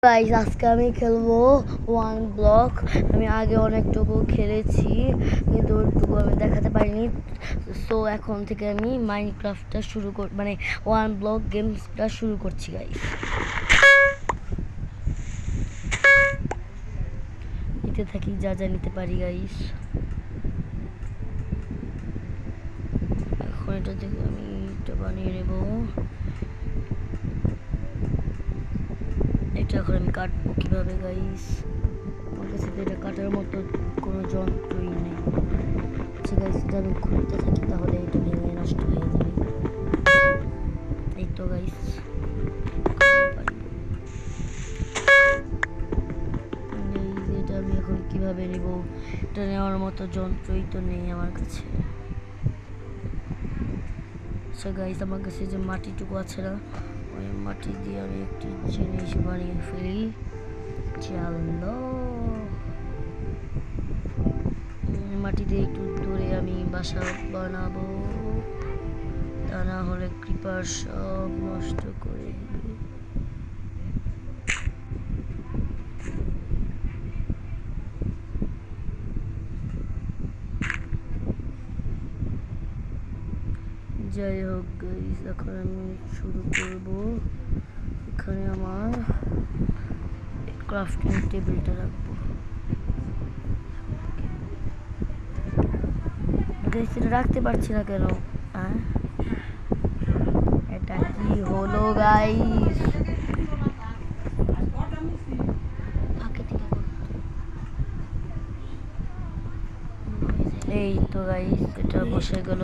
Guys আজকে আমি খেলবো ওয়ান ব্লক। আমি আগে অনেকটুকু খেলেছি কিন্তু ওইটুকু আমি দেখাতে পারিনি। সো এখন থেকে আমি মাইনক্রাফটটা শুরু মানে ওয়ান ব্লক গেমসটা শুরু করছি গাইস। নিতে থাকি যা যা নিতে পারি গাইস। এখন এটা থেকে আমি এটা বানিয়ে নেব। এটা এখন আমি কাটবো কিভাবে গাইস? আমার কাছে তো এটা কাটার মতো কোনো যন্ত্রই নেই। আচ্ছা গাইস, এটা আমি খুলতে থাকি তাহলে এটা ভেঙে নষ্ট হয়ে যাবে। এই তো গাইস, এটা আমি এখন কিভাবে নেব? এটা নেওয়ার মতো যন্ত্রই তো নেই আমার কাছে। আচ্ছা গাইস, আমার কাছে যে মাটিটুকু আছে না, ওই মাটি দিয়ে আমি একটি জিনিস বানিয়ে ফেলি। চলো, মাটি দিয়ে একটু দূরে আমি বাসা বানাবো, তা না হলে ক্রিপার সব নষ্ট করে দিবে। যাই হোক গাইস, এখন আমি শুরু করব। এখানে আমার ক্রাফটিং টেবিলটা রাখবো। গাইস, এটা রাখতে পারছি না কেন? এটা কি হলো গাইস? এই তো গাইস, এটা বসে গেল।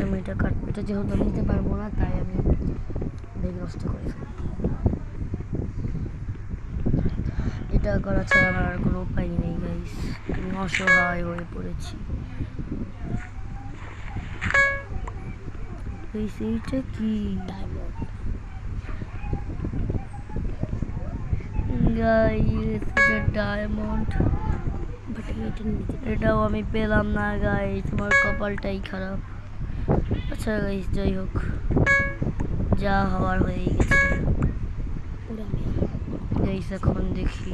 আমি এটা কাটবো, এটা যেহেতু আমি নিতে পারবো না তাই আমি ভেঙে নষ্ট করে ফেলি। এটা করা ছাড়া আমার আর কোনো উপায় নেই গাইস, আমি অসহায় হয়ে পড়েছি। এইটা কি গাইস? এটা ডায়মন্ড, এটাও আমি পেলাম না গাইস, আমার কপালটাই খারাপ। আচ্ছা গাইস, যাই হোক, যা হওয়ার হয়ে গেছে গাইস। এখন দেখি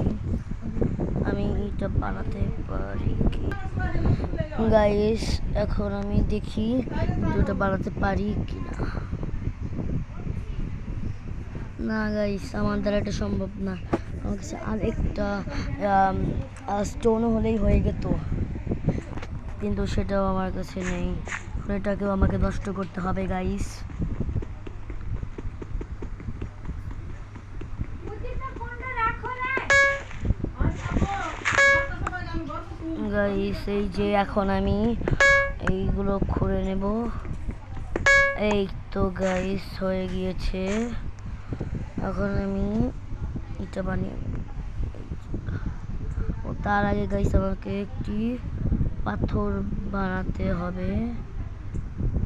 আমি এটা বানাতে পারি কি গাইস। এখন আমি দেখি এটা বানাতে পারি কিনা। না গাইস, আমার দ্বারা এটা সম্ভব না। আমার কাছে আর একটা স্টোন হলেই হয়ে যেত, কিন্তু সেটাও আমার কাছে নেই। এটাকেও আমাকে নষ্ট করতে হবে গাইস। গাইস, এই যে এখন আমি এইগুলো খুঁড়ে নেব। এই তো গাইস, হয়ে গিয়েছে। এখন আমি এটা বানিয়ে ও তার আগে গাইস আমাকে একটি পাথর বানাতে হবে,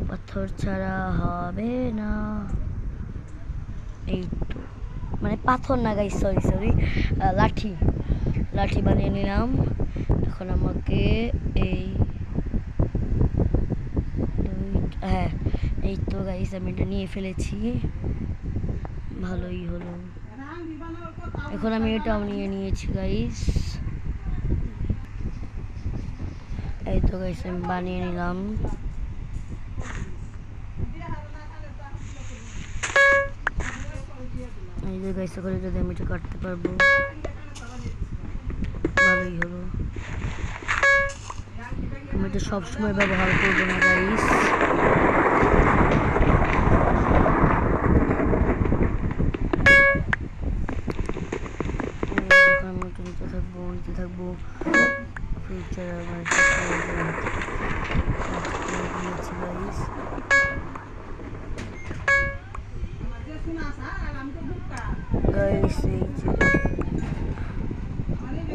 পাথর ছাড়া হবে না। এই তো, মানে পাথর না গাইস, সরি লাঠি বানিয়ে নিলাম। এখন আমাকে এই তো গাইস, আমি এটা নিয়ে ফেলেছি, ভালোই হলো। এখন আমি এটাও নিয়ে নিয়েছি গাইস। এই তো গাইস, আমি বানিয়ে নিলাম। এই যে গাইস, এখন যদি আমি এটা কাটতে পারবো, ভালোই হলো। আমি এটা সবসময় ব্যবহার করবো না গাইস। নিতে থাকবো ফিউচার আমার গাইস।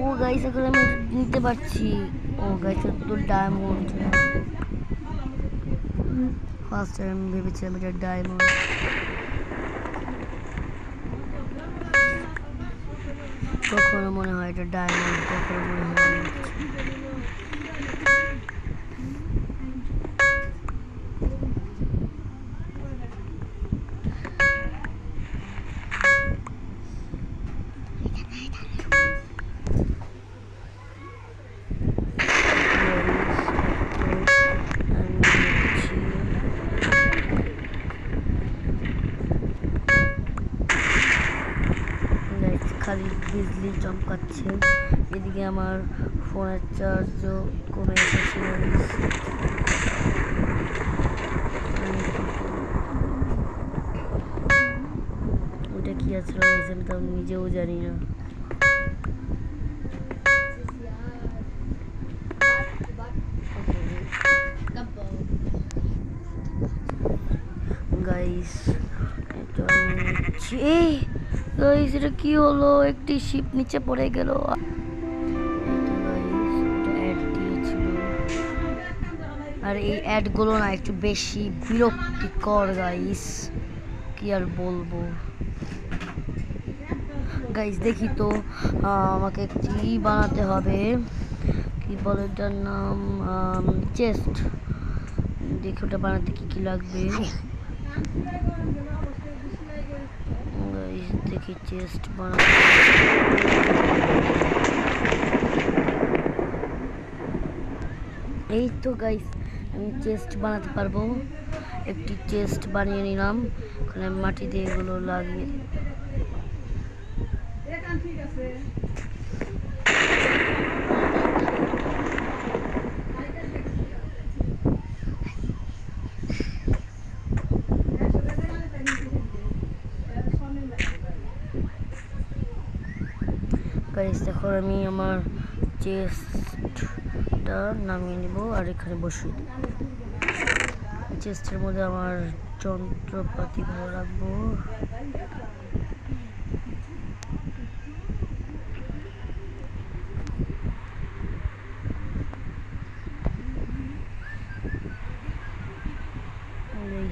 ও গাইস, এখন আমি নিতে পারছি। ও গাইস, তো ডায়মন্ড। ফার্স্ট টাইম ভেবেছিলাম এটা ডায়মন্ড। কখনো মনে হয় এটা ডায়মন্ড, কখনো মনে হয় খালি বিজলি চমকাচ্ছে। এদিকে আমার ফোনের চার্জও কমে এসেছে। ওটা কি আছে আমি তো নিজেও জানি না। গাইস এটা কি হলো? একটি শিপ নিচে পড়ে গেল। আর এই অ্যাডগুলো না একটু বেশি বিরক্তিকর গাইস, কি আর বলবো। গাইস দেখি তো আমাকে একটি বানাতে হবে, কি বলে এটার নাম, চেস্ট। দেখি ওটা বানাতে কি কি লাগবে। গাইস দেখি চেস্ট বানাতে। এই তো গাইস আমি চেস্ট বানাতে পারবো। একটি চেস্ট বানিয়ে নিলাম, ওখানে মাটি দিয়ে এগুলো লাগিয়ে। গাইস দেখো আমি আমার চেস্টটা নামিয়ে নিব আর এখানে বসিয়ে দেব। চেস্টের মধ্যে আমার যন্ত্রপাতি ভালো রাখবো।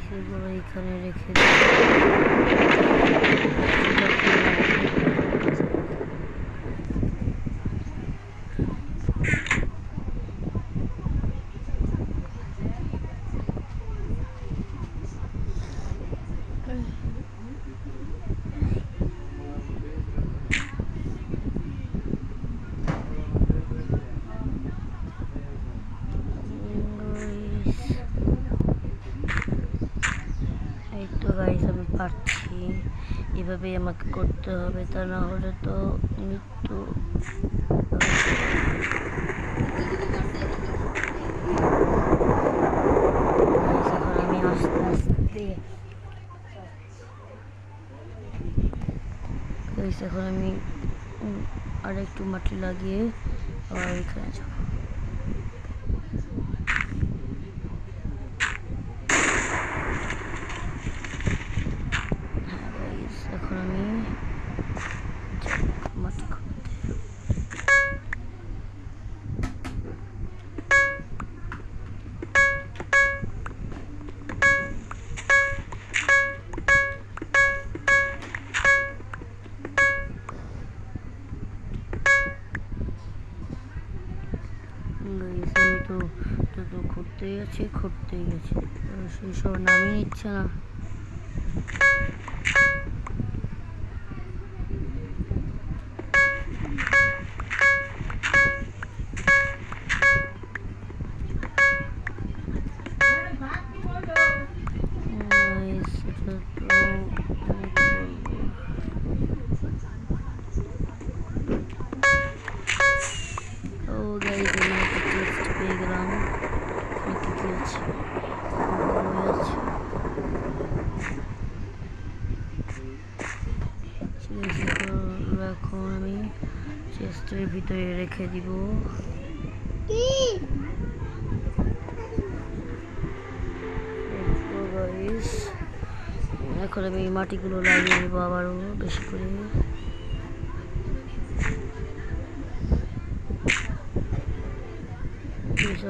সেগুলো এখানে রেখে দেব। গাইস আমি পারছি, এভাবেই আমাকে করতে হবে, তা না হলে তো মৃত্যু। আমি আস্তে আস্তে এখন আমি আর একটু মাটি লাগিয়ে আবার এখানে যাবো। এখন আমি মাটি ঘুরতেই গেছি সেই সব নামই নিচ্ছে না। এখন আমি চেস্টের ভিতরে রেখে দিব। এখন আমি মাটিগুলো লাগিয়ে নেবো আবারও বেশি করে।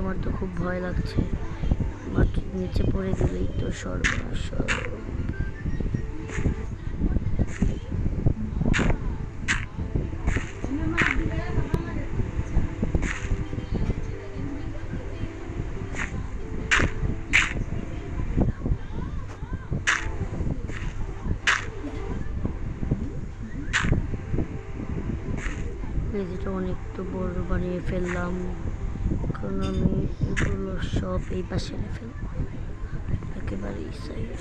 আমার তো খুব ভয় লাগছে, মাটির নিচে পড়ে গেলেই তো সর্বনাশ। যেটা অনেক তো বড় বানিয়ে ফেললাম, এখন আমি এগুলো সব এই পাশে ফেলবো, একেবারে এই সাইড।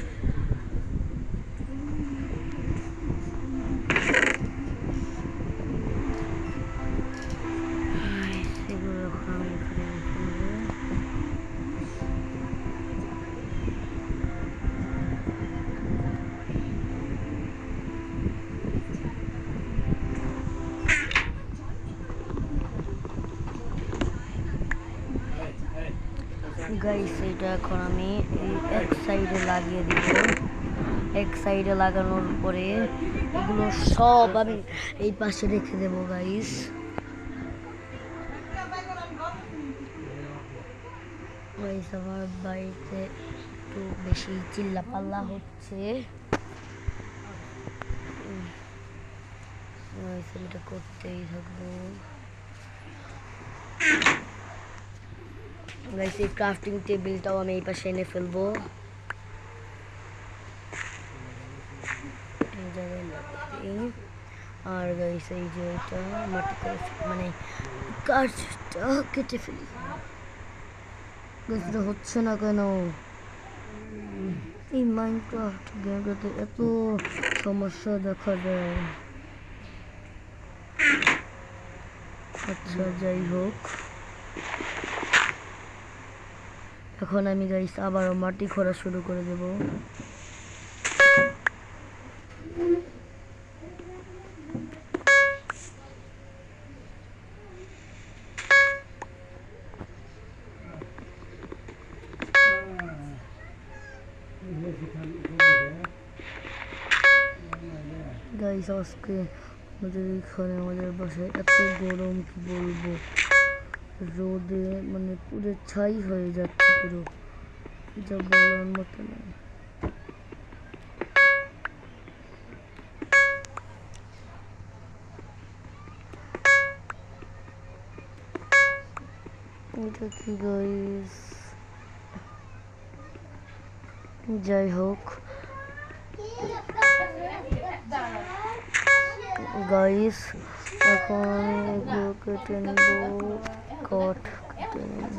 গাইস এটা এখন আমি এই এক সাইডে লাগিয়ে দিব। এক সাইডে লাগানোর পরে এগুলো সব আমি এই পাশে রেখে দেব গাইস। গাইস আমার বাড়িতে একটু বেশি চিল্লাপাল্লা হচ্ছে। গাইস আমি এটা করতেই থাকবো। গাইস এই ক্রাফটিং টেবিলটাও আমি এই পাশে এনে ফেলবো। আর গাইস এই যে এটা মাটি করে মানে কাঠটা কেটে ফেলি। গাইস হচ্ছে না কেন? এই মাইনক্রাফট গেমটাতে এত সমস্যা দেখা যায়। আচ্ছা যাই হোক, এখন আমি গাইস আবারও মাটি খোঁড়া শুরু করে দেব। গাইস আজকে আমাদের এখানে আমাদের বাসায় এত গরম কি বলবো, রোদে মানে পুরো ছাই হয়ে যাচ্ছে, পুরো যা বলার মতো না। এটা কি গাইস, যাই হোক গাইস এখন এগুলো কেটে নেব, কাঠ কেটে নেব।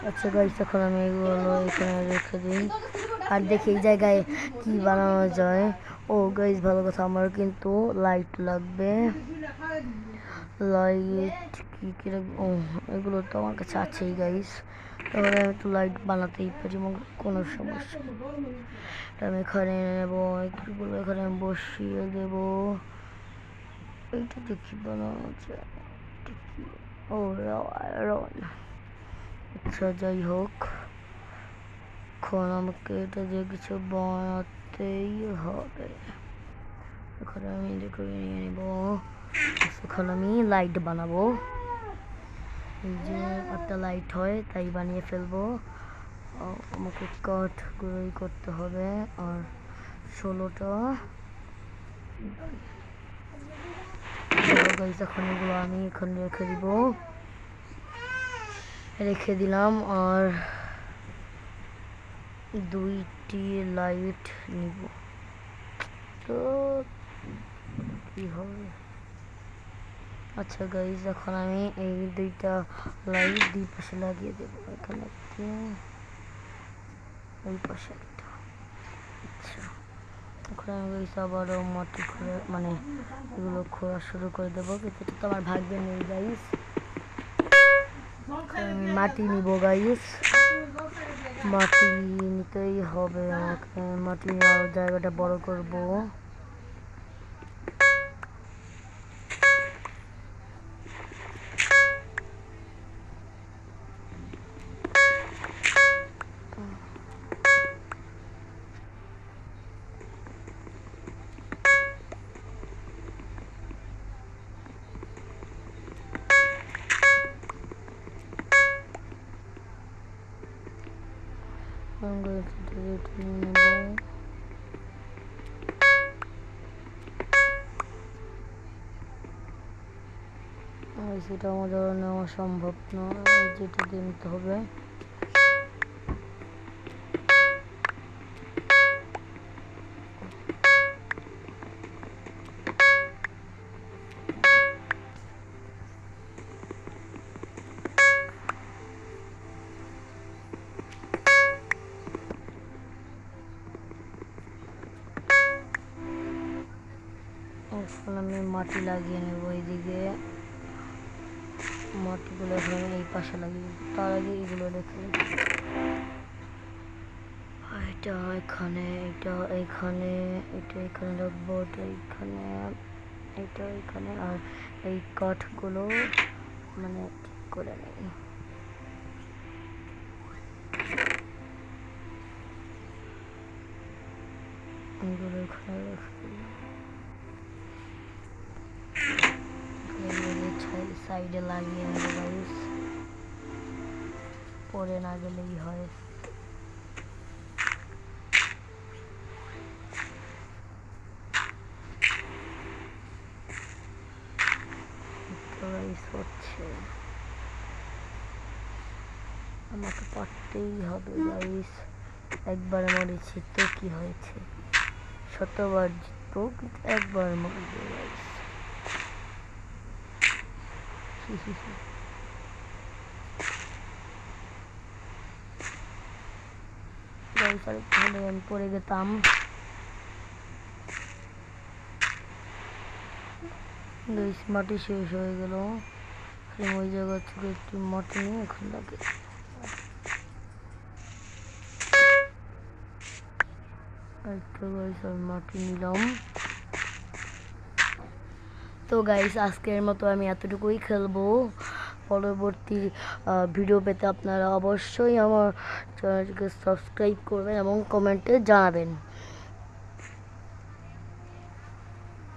আচ্ছা গাইস এখন আমি এগুলো এখানে রেখে দিই। আর দেখি এই জায়গায় কি বানানো যায়। ও গাইস ভালো কথা, আমার কিন্তু লাইট লাগবে। লাইট কি লাগবে? ও এগুলো তো আমার কাছে আছেই গাইস, তাহলে আমি একটু লাইট বানাতেই পারি, কোনো সমস্যা নেই। আমি এখানে নেবো, এগুলো এখানে বসিয়ে দেব। এইটা দেখি বানানো যায়। ও রন। আচ্ছা যাই হোক, এখন আমাকে এটা দিয়ে কিছু বানাতেই হবে। এখন আমি দেখে নিয়ে নেব। এখন আমি লাইট বানাবো। এই যে একটা লাইট হয় তাই বানিয়ে ফেলবো। আমাকে কাঠ গুঁড়োই করতে হবে। আর 16টা এখন এগুলো আমি এখানে রেখে দিব, রেখে দিলাম। আর 2টি লাইট নিব, তো কি হবে? আচ্ছা গাইজ এখন আমি এই 2টা লাইট 2 পাশে লাগিয়ে দেবো, এখানে একটা, এই পাশে একটা। আচ্ছা এখন আমি গাইজ আবারও মাটি খোঁড়া মানে এগুলো খোঁড়া শুরু করে দেবো, কিন্তু এটা তো আমার ভাগ্যে নেই গাইজ। আমি মাটি নিব গাইজ, মাটি নিতেই হবে আমাকে। মাটি নেওয়ার জায়গাটা বড় করব। সেটা আমাদের নেওয়া সম্ভব নয়, যেটা কিনতে হবে। এখন আমি মাটি লাগিয়ে নেব, এইদিকে মাটিগুলো এখন এই পাশে লাগিয়ে, তার আগে এগুলো রেখে এটা এখানে, এটা এখানে, এটা এখানে রাখবো, এটা এখানে, এটা এখানে। আর এই কাঠগুলো মানে ঠিক করে নেই। এগুলো এখানে সাইডে লাগিয়ে নেবো গাইস, পরে না গেলেই হয়। হচ্ছে আমাকে পারতেই হবে গাইস, একবার মরেছি তো কি হয়েছে, শতবার জিতবো কিন্তু একবার মরবো গাইস। গাইস আরেকটু হলে আমি পড়ে যেতাম। গাইস মাটি শেষ হয়ে গেল, ওই জায়গা থেকে একটু মাটি নিয়ে এখন লাগে। একটা গাইস আমি মাটি নিলাম। তো গাইস আজকের মতো আমি এতটুকুই খেলবো। পরবর্তী ভিডিও পেতে আপনারা অবশ্যই আমার চ্যানেলটিকে সাবস্ক্রাইব করবেন এবং কমেন্টে জানাবেন।